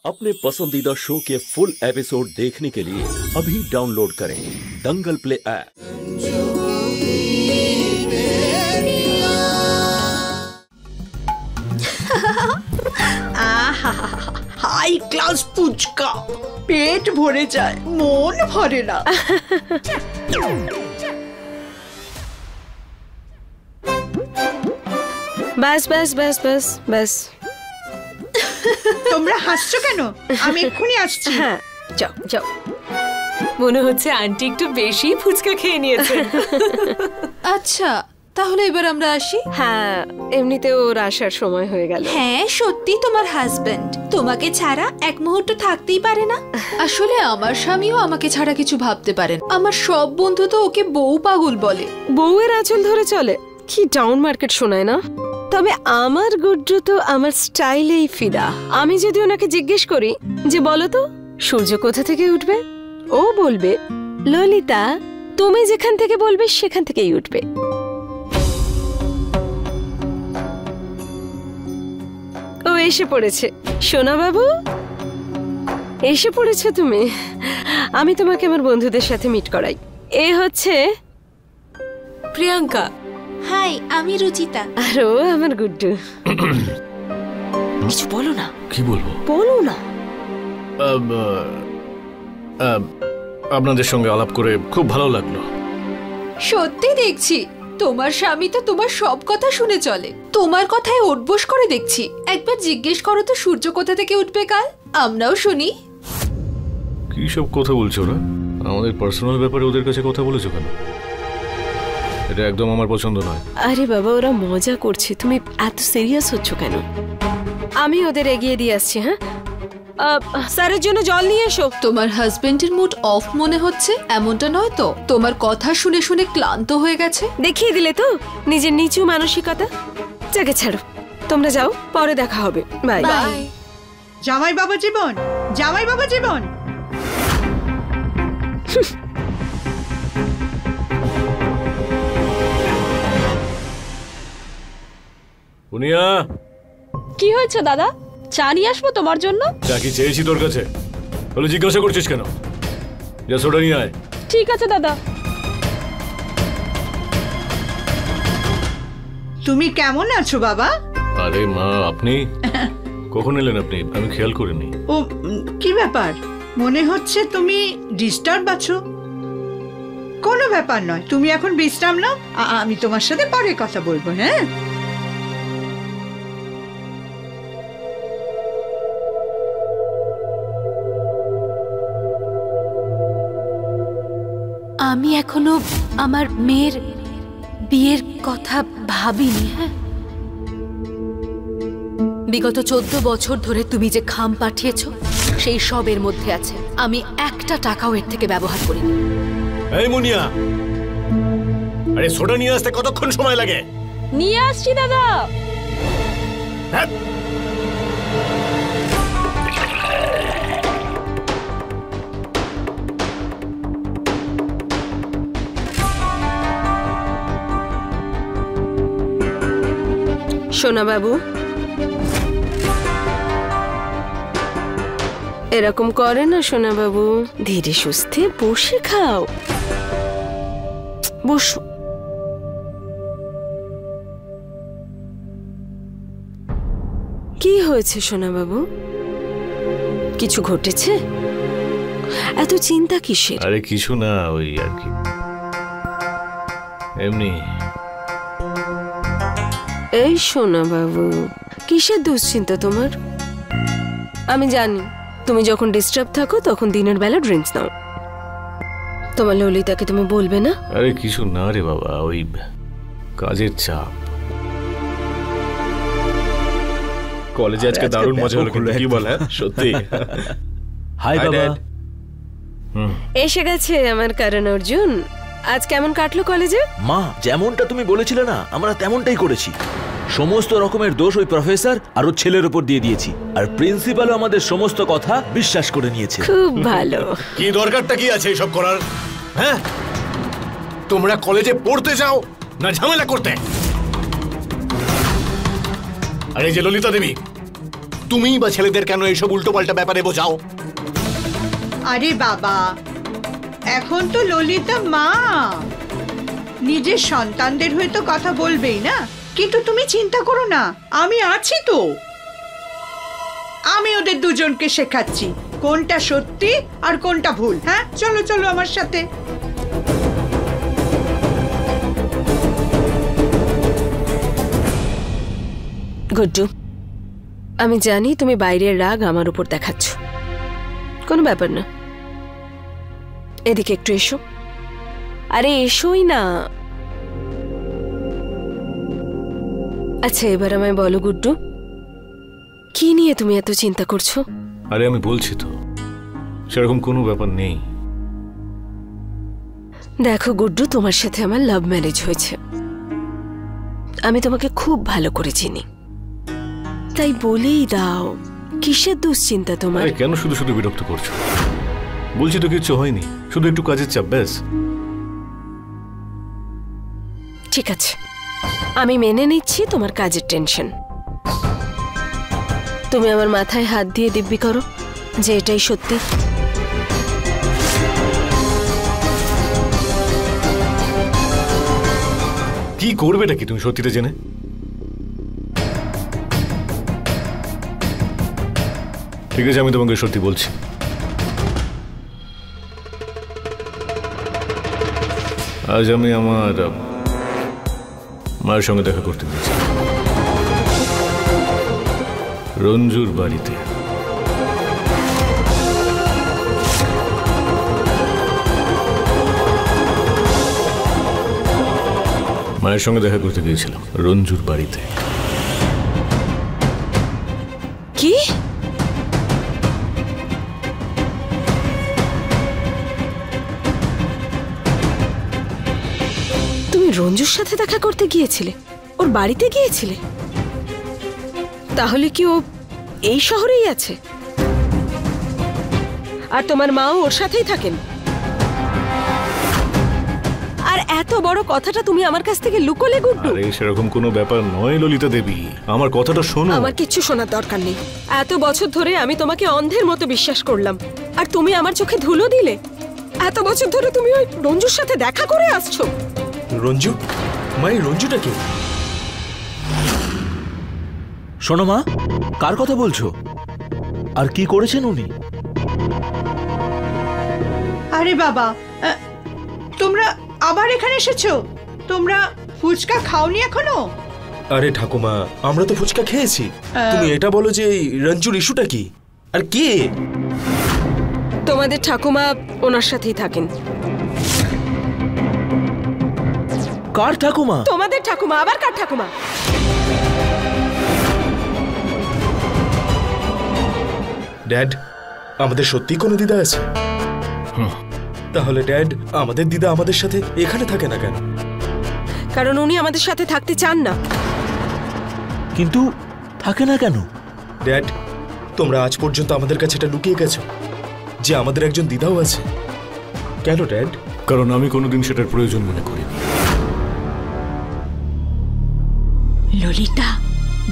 अपने पसंदीदा शो के फुल एपिसोड देखने के लिए अभी डाउनलोड करें Dangal play app. High class puchka पेट भरे जाए मन भरे ना। बस बस बस बस बस তোমরা হাসছো কেন? আমি এক্ষুনি আসছি। হ্যাঁ যাও যাও। মনে হচ্ছে আন্টি একটু বেশি ফুচকা খেয়ে নিয়েছেন। আচ্ছা তাহলে এবার আমরা আসি। হ্যাঁ এমনিতে ওর আসার সময় হয়ে গেল। হ্যাঁ সত্যি তোমার হাজবেন্ড তোমাকে ছাড়া এক মুহূর্ত থাকতেই পারে না। আসলে আমার স্বামীও আমাকে ছাড়া কিছু ভাবতে পারেন। আমার সব বন্ধু তো ওকে বউ পাগল বলে। বউয়ের আঁচল ধরে চলে, কি ডাউন মার্কেট শোনায় না। তবে আমার গুড্ডু তো আমার স্টাইলেই ফিদা। আমি যদি ওনাকে জিজ্ঞেস করি যে বলো তো সূর্য কোথা থেকে উঠবে, ও বলবে ললিতা তুমি যেখান থেকে বলবে সেখান থেকেই উঠবে। ও এসে পড়েছে। সোনা বাবু এসে পড়েছো তুমি। আমি তোমাকে আমার বন্ধুদের সাথে মিট করাই। এ হচ্ছে প্রিয়াঙ্কা। হাই আমি রুচিতা। আর ও আমার গুড্ডু। কিছু বলো না। কি বলবো? বলো না। আপনাদের সঙ্গে আলাপ করে খুব ভালো লাগলো। সত্যি দেখছি তোমার স্বামী তো তোমার সব কথা শুনে চলে। তোমার কথায় ওঠবোস করে দেখছি। একবার জিজ্ঞেস করো তো সূর্য কোথা থেকে উঠবে কাল, আমরাও শুনি। কি সব কথা বলছো না? আমাদের পার্সোনাল ব্যাপারে ওদের কাছে কথা বলেছো কেন? এটা একদম আমার পছন্দ নয়। আরে বাবা ওরা মজা করছে, তুমি এত সিরিয়াস হচ্ছ কেন? আমি ওদের এগিয়ে দিয়ে আসছি। হ্যাঁ স্যারের জন্য জল নিয়ে এসো। তোমার হাজবেন্ডের মুড অফ মনে হচ্ছে, এমনটা নয় তো? তোমার কথা শুনে শুনে ক্লান্ত হয়ে গেছে। দেখিয়ে দিলে তো নিজের নিচু মানসিকতা। যাকে ছাড়ো, তোমরা যাও, পরে দেখা হবে। Bye bye. জামাই বাবা জীবন, জামাই বাবা জীবন। পুনিয়া কি হয়েছে দাদা? চা নিয়ে আসবো তোমার জন্য? চা কি চেয়েছি তোর কাছে? বলে জিজ্ঞাসা করছিস কেন? যা সোডা নিয়ে আয়। ঠিক আছে দাদা। তুমি কেমন আছো বাবা? আরে মা আপনি কখন এলেন? আপনি আমি খেয়াল করিনি। ও কি ব্যাপার, মনে হচ্ছে তুমি ডিস্টার্ব আছো। কোনো ব্যাপার নয়, তুমি এখন বিশ্রাম নাও। আমি তোমার সাথে পরে কথা বলবো। হ্যাঁ আমি এখনো আমার মেয়ের বিয়ের কথা ভাবিনি। হ্যাঁ বিগত 14 বছর ধরে তুমি যে খাম পাঠিয়েছো সেই সবের মধ্যে আছে। আমি একটা টাকাও এর থেকে ব্যবহার করিনি। এই মুনিয়া, আরে সোডা নিয়ে আসতে কতক্ষণ সময় লাগে? নিয়ে আসছি দাদা। হ্যাঁ সোনা বাবু এরকম করে না। সোনা বাবু ধীরে সুস্থে বসে খাও। বসো। কি হয়েছে সোনা বাবু? কিছু ঘটেছে? এত চিন্তা কিসের? আরে কিছু না, ওই আর কি এমনি। এই সোনা বাবু কিসের দুশ্চিন্তা তোমার? আমি জানি তুমি যখন ডিস্টার্ব থাকো তখন দিনের বেলা ড্রিঙ্কস নাও। তোমার ললিতাকে তুমি বলবে না? আরে কিছু না রে বাবা, ওই কাজের চাপ। কলেজে আজকে দারুণ মজা হলো, কি বলে? সত্যি। হাই বাবা। এসে গেছে আমার করণ অর্জুন। আজ কেমন কাটলো কলেজে? মা যেমনটা তুমি বলেছিলে না, আমরা তেমনটাই করেছি। সমস্ত রকমের দোষ ওই প্রফেসর আর ওর ছেলের উপর দিয়ে দিয়েছি, আর প্রিন্সিপালও আমাদের সমস্ত কথা বিশ্বাস করে নিয়েছে। খুব ভালো। কি দরকারটা কি আছে এসব করার? হ্যাঁ তোমরা কলেজে পড়তে যাও না ঝামেলা করতে? আরে যে ললিতা দেবী, তুমিই বা ছেলেদের কেন এইসব উল্টোপাল্টা ব্যাপারে বোঝাও? আরে বাবা, এখন তো ললিতা মা, নিজের সন্তানদের হয়ে তো কথা বলবেই না। কিন্তু তুমি চিন্তা করো না, আমি আছি তো। আমি ওদের দুজনকে শেখাচ্ছি কোনটা সত্যি আর কোনটা ভুল। হ্যাঁ, চলো চলো আমার সাথে। গুড্ডু, আমি জানি তুমি বাইরের রাগ আমার উপর দেখাচ্ছ, কোনো ব্যাপার না। এদিকে একটু এসো। আরে এসোই না। আচ্ছা, এবার আমায় বলো গুড্ডু, কি নিয়ে তুমি এত চিন্তা করছো? আরে আমি বলছি তো, সেরকম কোনো ব্যাপার নেই। দেখো গুড্ডু, তোমার সাথে আমার লাভ ম্যারেজ হয়েছে। আমি তোমাকে খুব ভালো করে চিনি, তাই বলেই দাও, কিসের দুশ্চিন্তা তোমার? কেন শুধু শুধু বিরক্ত করছো? বলছি তো কিচ্ছু হয়নি, শুধু একটু কাজের চাপ, ব্যাস। ঠিক আছে, আমি মেনে নিচ্ছি তোমার কাজের টেনশন। তুমি আমার মাথায় হাত দিয়ে দিব্যি করো যে এটাই সত্যি। কি করবেটা কি তুমি সত্যিটা জেনে? ঠিক আছে, আমি তোমাকে সত্যি বলছি। আজ আমি আমার মায়ের সঙ্গে দেখা করতে গেছি রঞ্জুর বাড়িতে। মায়ের সঙ্গে দেখা করতে গিয়েছিলাম রঞ্জুর বাড়িতে। কি? তুমি রঞ্জুর সাথে দেখা করতে গিয়েছিলে? ওর বাড়িতে গিয়েছিলে? তাহলে কি ও এই শহরেই আছে? আর তোমার মাও ওর সাথেই থাকেন? আর এত বড় কথাটা তুমি আমার কাছ থেকে লুকোলে গুড্ডু? আরে সেরকম কোনো ব্যাপার নয় ললিতা দেবী, আমার কথাটা শোনো। আমার কিচ্ছু শোনার দরকার নেই। এত বছর ধরে আমি তোমাকে অন্ধের মতো বিশ্বাস করলাম, আর তুমি আমার চোখে ধুলো দিলে। এত বছর ধরে তুমি ওই রঞ্জুর সাথে দেখা করে আসছো। রঞ্জু? মা, এই রঞ্জুটা কে? শোনো মা, কার কথা বলছো? আর কি করেছেন উনি? আরে বাবা, তোমরা আবার এখানে এসেছো? তোমরা ফুচকা খাওনি এখনো? আরে ঠাকুমা, আমরা তো ফুচকা খেয়েছি। তুমি এটা বলো যে এই রঞ্জুর ইস্যুটা কি আর কে? তোমাদের ঠাকুমা ওনার সাথেই থাকেন। কার ঠাকুমা? তোমাদের ঠাকুমা। আবার কার ঠাকুমা? ড্যাড, আমাদের সত্যি কোনো দিদা আছে? তাহলে ড্যাড, আমাদের দিদা আমাদের সাথে এখানে থাকে না কেন? কারণ উনি আমাদের সাথে থাকতে চান না। কিন্তু থাকে না কেন? ড্যাড, তোমরা আজ পর্যন্ত আমাদের কাছে এটা লুকিয়ে গেছো যে আমাদের একজন দিদাও আছে। কেন ড্যাড? কারণ আমি কোনোদিন সেটার প্রয়োজন মনে করিনি। ললিতা,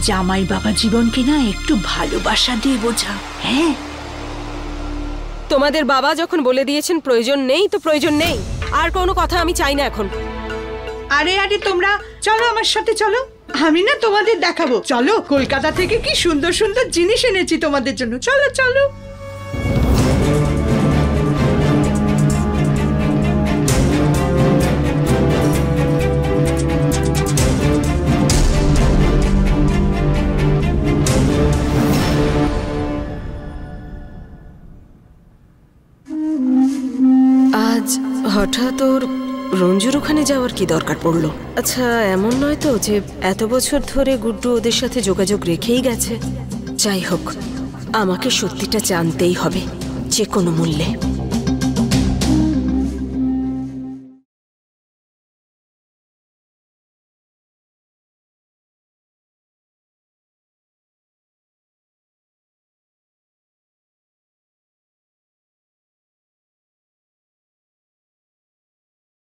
জামাই বাবা জীবনকে না একটু ভালোবাসা দিয়ে বোঝাও। হ্যাঁ, তোমাদের বাবা যখন বলে দিয়েছেন প্রয়োজন নেই, তো প্রয়োজন নেই। আর কোনো কথা আমি চাই না এখন। আরে আরে তোমরা চলো আমার সাথে, চলো। আমি না তোমাদের দেখাবো। চলো, কলকাতা থেকে কি সুন্দর সুন্দর জিনিস এনেছি তোমাদের জন্য। চলো চলো। আজ হঠাৎ ওর রঞ্জুর ওখানে যাওয়ার কি দরকার পড়লো? আচ্ছা, এমন নয় তো যে এত বছর ধরে গুড্ডু ওদের সাথে যোগাযোগ রেখেই গেছে? যাই হোক, আমাকে সত্যিটা জানতেই হবে যে কোনো মূল্যে।